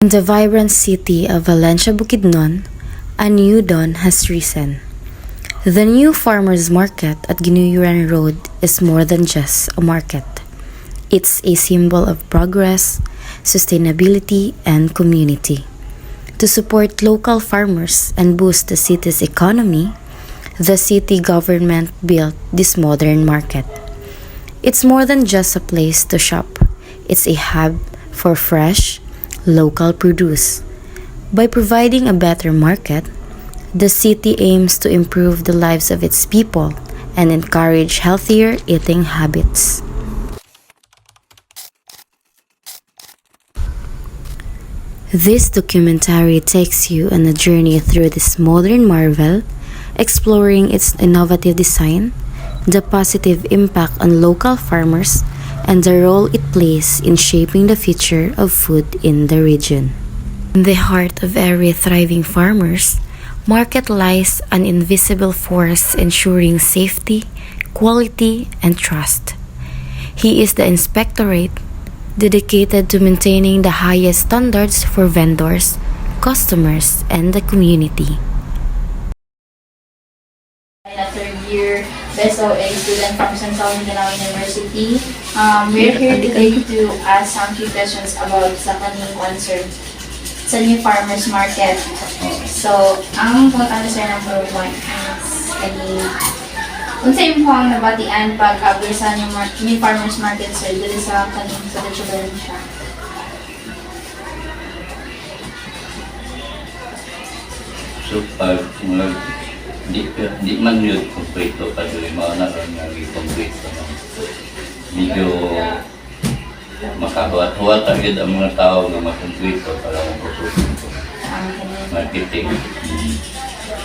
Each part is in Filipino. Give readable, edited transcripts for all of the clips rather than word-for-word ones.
In the vibrant city of Valencia Bukidnon, a new dawn has risen. The new farmers market at Ginuyuran Road is more than just a market. It's a symbol of progress, sustainability, and community. To support local farmers and boost the city's economy, the city government built this modern market. It's more than just a place to shop. It's a hub for fresh, local produce. By providing a better market, the city aims to improve the lives of its people and encourage healthier eating habits. This documentary takes you on a journey through this modern marvel, exploring its innovative design, the positive impact on local farmers, and the role it plays in shaping the future of food in the region. In the heart of every thriving farmers market lies an invisible force ensuring safety, quality, and trust. He is the inspectorate, dedicated to maintaining the highest standards for vendors, customers, and the community. In a third year, Beso, a student from Central Mindanao University. We're here today to ask some few questions about sa kanyang concern sa new farmers market. So, ang point answer number 1 is unsa imong ang nabatian pag-abri sa new farmers market sir dili sa kanyang sa Valencia? So, pag di man yun kompleto pa doon, mga naging kompleto na. Medyo makahuwat-huwat agad ang mga tao na makompleto para mapususin ko. Marketing.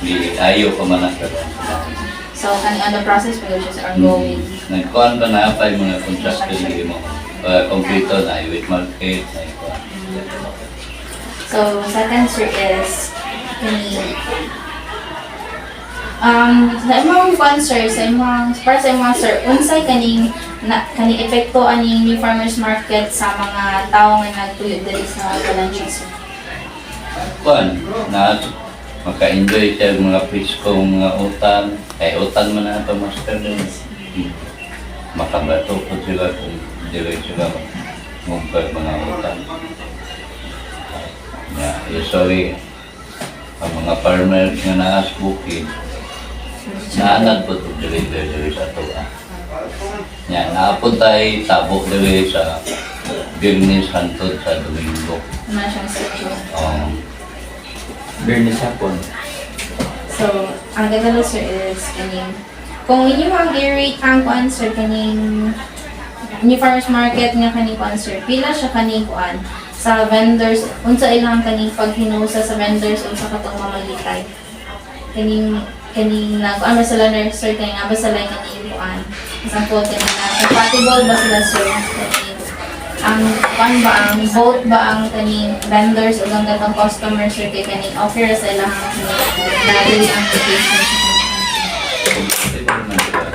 Di ayaw pa man nagkaroon. So, ano process pa siya sa ongoing? Nagkuhan pa na pa yung mga contractor mo. Kompleto na with market na ikuhan. So, second sir is sa imong sponsor sa imong para sa imong sir unsay kaning epekto aning new farmers market sa mga tawo nga nagtuyo diri sa Valencia sir? Kuhan na maka-enjoy siya mga priskong mga utan. Kaya utan man na ito master din. Makabato po sila kung dili sila mungkag mga utan. Usually, ang mga farmers nga naas bukid, naanad po ito dili sa tuwa. Naapod tayo tabok dili sa Birnis hantod sa Domingo. Ano siyang section? Birnis hapon. So, ang gagalo sir is kung inyo ang i-rate ang kuan sir kaning new farmers market nga kaning kuan sir, pila siya kaning kuan sa vendors, unsa ilang kaning paghinusa sa vendors unsa katong mamalitay kaning nag-ano sila sir kaning aba sila kaning kuan example kaning compatible ba sila sir kaning ang kuan ba ang vote ba ang kaning vendors o ang gatong customers sir kay kaning offer sa ilang dali ang application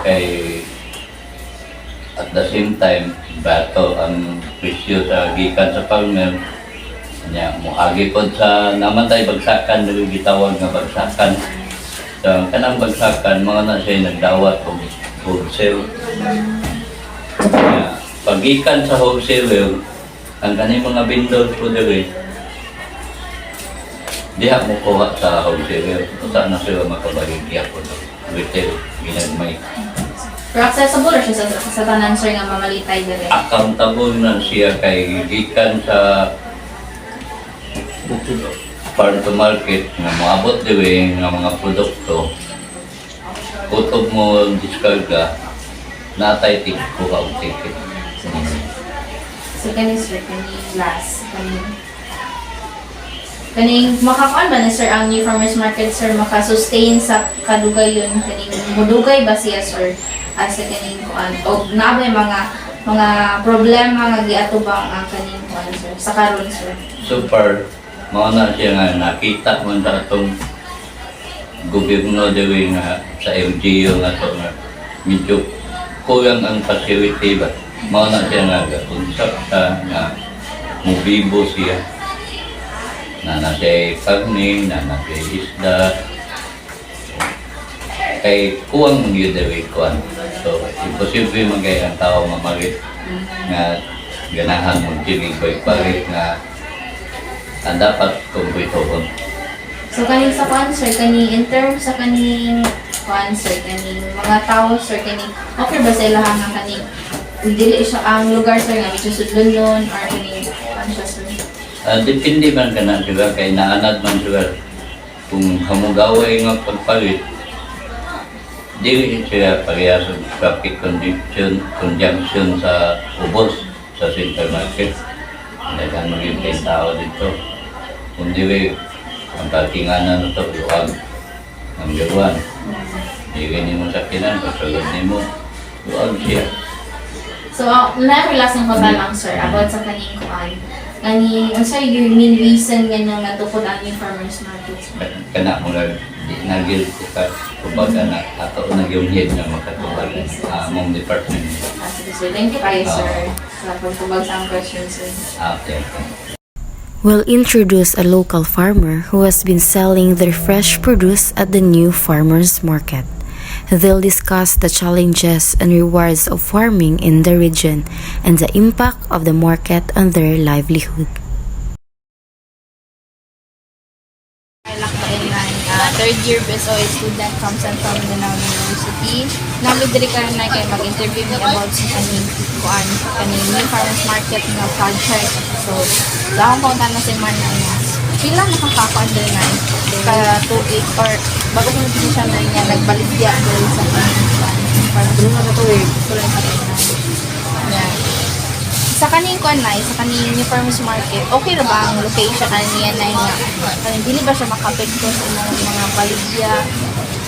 Kay at the same time, bato ang presyo sa gikan sa farmer. Muagi po sa namatay bagsakan, dili gitawag nga bagsakan. So, kanang bagsakan, mga na siya nagdawat o wholesale. Pagikan sa wholesale, ang kanang mga vendors po dili, diha mo kuha sa wholesale. Saan na sila makabaligya po ng retail, ginagmay. pero accessible or siya sa tanan sir nga mamalitay diri? Accountable na siya kay gikan sa farm to market nga moabot diwi nga mga produkto kutob mo diskarga natay ko ka og ticket. So kaning sir last kaning makakuan ba na sir ang new farmers market sir maka-sustain sa kadugayon kaning mudugay ba siya sir as sa kaning kuan o nabay mga problema nga giatubang ang kaning kuan sir sa karon sir? So far mao na siya nga nakita man sa atong gobyerno diwi nga sa LGU nga to nga medyo kulang ang facility ba mao na siya nga usap nga mobibo siya na natay karne, na natay isda. Kay kuwang mong yun dawit kuwan. So, imposible magay ang tao mamalit nga ganahan mong tinig ko'y palit nga ang dapat kumpitoon. So kaning sa kuan sir, kani in terms sa kaning kuan sir, kaning mga tao sir, kaning okay ba sa ilaha nga kaning dili siya ang lugar sir nga medyo sudlon or kaning kuan siya sir? Depende man ka na, diba? Kay naanad man diba? Kung hamugaway nga pagpalit, di siya parehas sa traffic conjunction sa ubos sa supermarket. Dagan magiging tao dito. Kung di ang katinganan ito, luwag. Number one. Hindi mo sakinan, kasulod mo, luwag siya. So, na-relasyon ko ba lang sir about sa kaning kuan? Kaning, sir, your main reason nga nang natukod ang yung farmers market sir? Kana mo lang, di nagil ko ka, kumbaga na, ato na yung head na makatubag among department. Sige sir, thank you kayo sir sa pagtubag sa ang question sir. Okay. We'll introduce a local farmer who has been selling their fresh produce at the new farmers market. They'll discuss the challenges and rewards of farming in the region and the impact of the market on their livelihood. Third year BSOA student from Central Mindanao University. Nabidiri ka na kayo mag-interview me about sa kaning new farmers market nga project. So, akong punta na si Marna nga. Pila nakakakuan din na ka 2 week or bago ko nagpili siya na niya nagbaligya doon sa kaning farmers market. Tuloy sa kaning. Yeah. Sa kaning kuan na, sa kaning new farmers market, okay ra ba ang location niya na nga? Kaning dili ba siya makapekto sa mga baligya?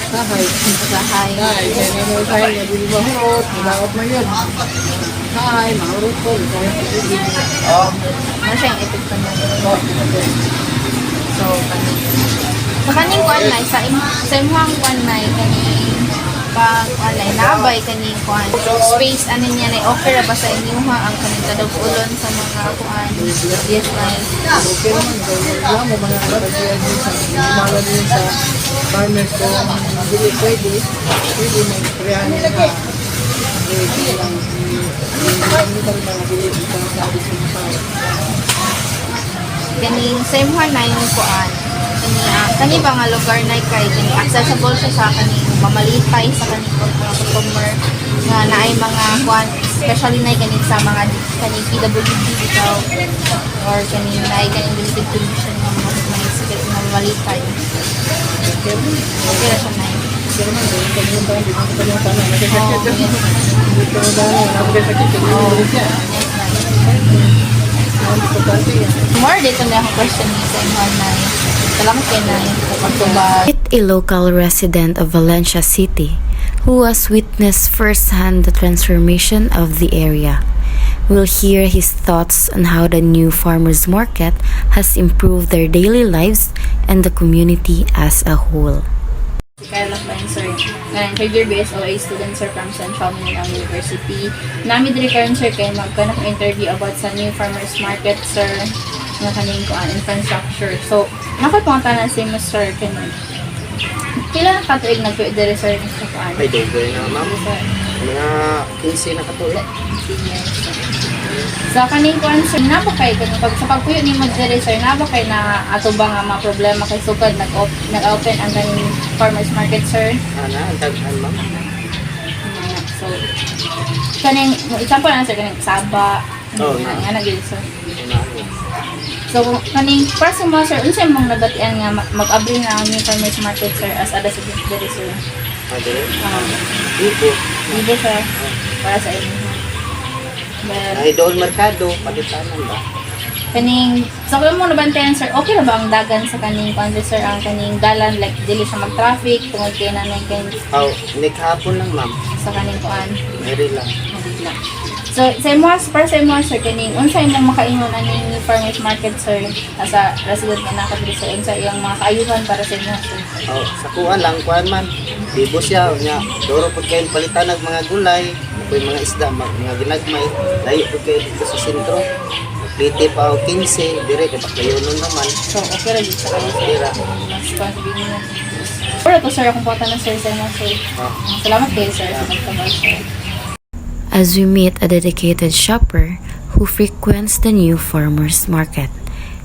Sahay. Sahay. Sahay. Kaya mo sahay na dili mahurot. Dapat man yun. Sahay, mahurot ko. Ano siya yung epekto na So, kaning. Sa kaning kuan na, sa imuhang kuan na, kaning pag alay nabay kaning kuan space ano niya na okay ra ba sa inyo ha ang kaning kadug-ulon sa mga kuan yes na Okay naman. Wala mo mga kalagyan din sa mahalo din sa farmers ko. Dili pwede. Pwede may krehan nila na hindi lang hindi pa rin mga dili isang sabi sa mga tao. kaning sa imuhang na yung kuan kani ba nga lugar na kay kani accessible siya sa kaning mamalitay sa kaning mga customer nga naay mga kuan especially na kaning sa mga kaning PWD bitaw or kaning naay kaning limited condition nga mga sikat na mamalitay okay ra siya na Pero man, yung pagpuntahan, di mo sa pagpuntahan, nakasakit ka. Dito na dahil, nakasakit ka. Ang importante yan. more dito na ako question ni sa imuhang na salamat kay na pagtubag Meet a local resident of Valencia City who has witnessed firsthand the transformation of the area. We'll hear his thoughts on how the new farmers market has improved their daily lives and the community as a whole. Kaya lang ba yun, sir? Ngayon, third year BSOA student, sir, from Central Mindanao University. Nami diri karon sir, kay magkanap interview about sa new farmers market, sir, nga kaning kuan infrastructure. So, nakapungta na si Mr. Kenan. Kailan nakatuig nagtuig diri sir sa kuan? Ay, dugay na, ma'am. Mga 15 na katuloy. Sa kaning kuan sir, napa kay kung pag sa pagpuyo ni mo diri sir, napa kay na ato ba nga mga problema kay sukad nag-open ang kaning farmers market sir? Ana, ang taghan, ma'am. So, kaning example na sir kaning Saba. Oh, nga nagil sir. Una, So, kaning para sa mga sir, unsa imong nabatian nga mag-abri na ang new farmers market sir as ada sa diri sir? Adere. Um, Ibo. Dito sir para sa inyo. But, Ay, doon merkado, palitanan ba? kaning so kung mo nabantayan sir, okay ra ba ang dagan sa kaning kundi sir ang kaning dalan like dili siya mag-traffic tungod kay nanay kay Aw, nikhapon lang, ma'am. sa kaning kuan. Eri lang. So sa imo para sa imo sir kaning unsa imong makaingon aning farmers market sir as a resident nga naka diri sa unsa iyang mga kaayuhan para sa inyo sir. Aw, sa kuan lang, kuan man. Ibo siya, nya. Doro po kayo palitan ng mga gulay, ako'y mga isda, mga ginagmay. Layo po kayo dito sa sentro. Liti pa o 15, dire kay paglayunon naman. So, okay ra dito sa kayo, sir. Dira. Mas convenient. Pero to, sir, akong puwata ng sir sa inyo, sir. Salamat kayo, sir, sa magkabal, sir. As we meet a dedicated shopper who frequents the new farmers market,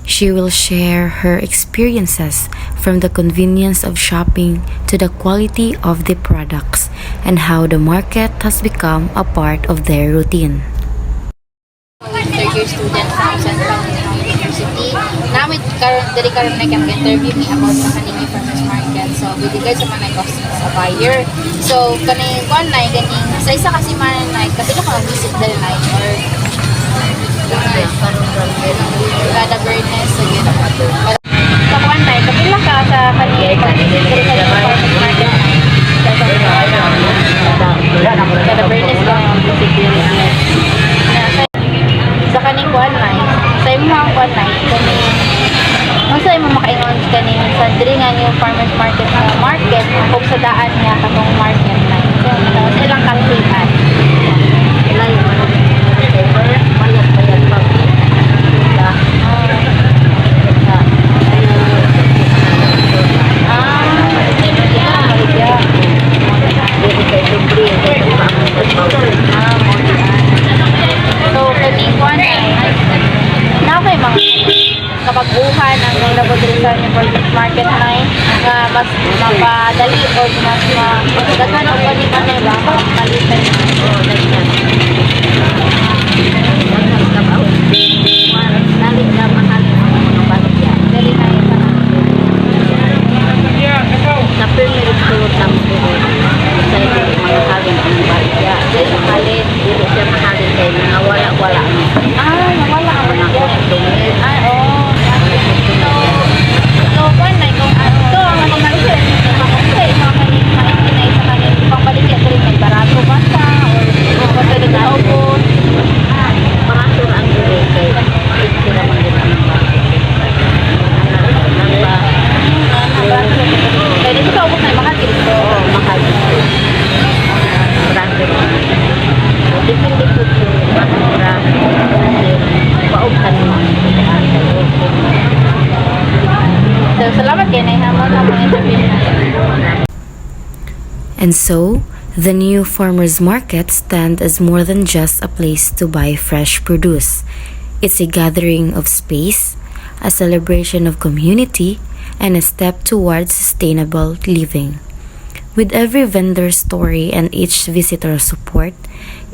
she will share her experiences from the convenience of shopping to the quality of the products and how the market has become a part of their routine. Third year student from Central Mindanao University. Namit karon na kami interview me about sa kanini farmers market. So, bibigay sa mga customers sa buyer. So, kaning one night, kaning sa isa kasi man night, kapila ka mag-visit dahil night or kada birdness, so yun. Sa one night, kapila ka sa kanini pag-visit dahil sa farmers market night. Kada birdness lang ang visit dahil sa kaning kuan night, sa imo ang kuan night, kaning unsa imo makaingon kaning sa diri nga yung farmers market na market kung sa daan niya katong market night. So, sa ilang kalpitan. Layo man bayad pa. So, kaning kuan night, na kay mga kapag-uhan ang available dito sa farmers market night nga mas mapadali o mas daghan og pwede man nila malitan. Dali na yun nawala ang baligya. So, one night, kung ito ang mamalito, okay, mga kanina maintinay sa kanina, pang baligya ko rin may barato ba sa, o kung pwede na upon. Barato ang dili kay sila man din ang Pwede ito ka upon na mahal dito. mahal. Branded. Depende po sa mura kasi paughan mo. So, salamat kayo na ihamon ang mga interview na. And so, the new farmers market stand as more than just a place to buy fresh produce. It's a gathering of space, a celebration of community, and a step towards sustainable living. With every vendor's story and each visitor's support,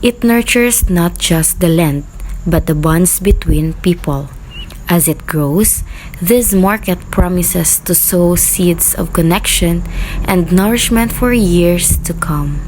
it nurtures not just the land, but the bonds between people. As it grows, this market promises to sow seeds of connection and nourishment for years to come.